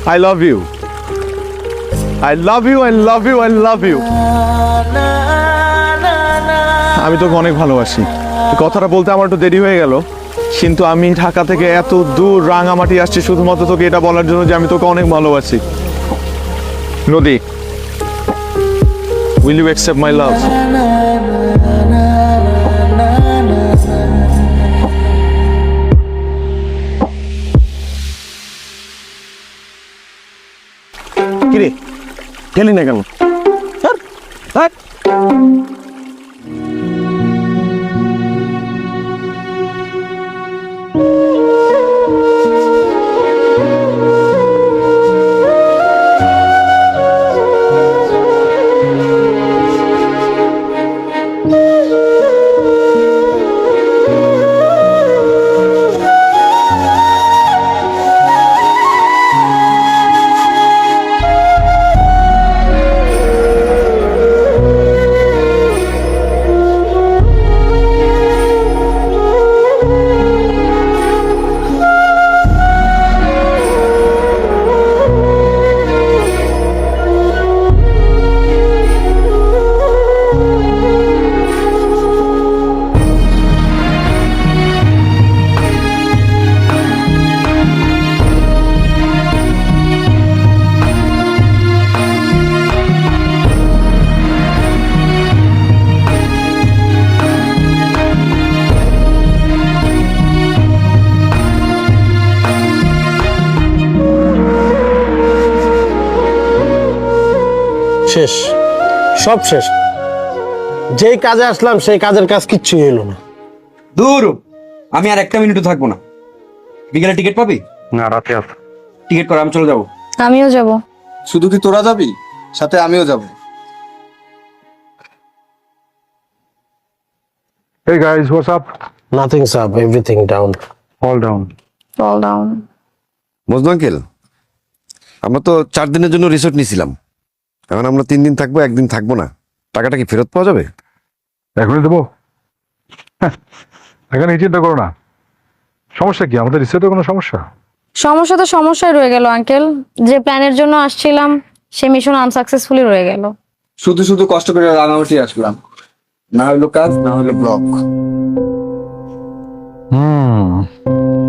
I love you, I love you, I love you, I love you. আমি তোকে অনেক ভালোবাসি। কথাটা বলতে আমার একটু দেরি হয়ে গেল, কিন্তু আমি ঢাকা থেকে এত দূর রাঙামাটি আসছি শুধুমাত্র তোকে এটা বলার জন্য যে আমি তোকে অনেক ভালোবাসি। নদী, will you accept my love? কিরে গেলি না কেন? শেষ, সব শেষ। যেই কাজে আসলাম সেই কাজের কাজ কিচ্ছুই হলো না। দূর, আমি আর একটা মিনিটও থাকবো না। বিকেলে টিকিট পাবি? না, রাতে আছে। টিকিট কর, আমি চলে যাবো। আমিও যাব। শুধু কি তোরা যাবি? সাথে আমিও যাব। Hey guys, what's up? Nothing's up, everything down. All down. Fall down. Majnu uncle, আমরা তো 4 দিনের জন্য রিসোর্ট নিয়েছিলাম। এখন আমরা 3 দিন থাকবো, 1 দিন থাকবো না। টাকাটা কি ফেরত পাওয়া যাবে? এখনই দেবো? এখানে চিন্তা করো না। সমস্যা কি? আমাদের রিসোর্টে কোনো সমস্যা? সমস্যা তো সমস্যায় রয়ে গেল আঙ্কেল। যে প্ল্যানের জন্য আসছিলাম সে মিশন আনসাকসেসফুলি রয়ে গেল। শুধু শুধু কষ্ট করে রাঙামাটি আসলাম, না হলো কাজ, না হলো ব্লক।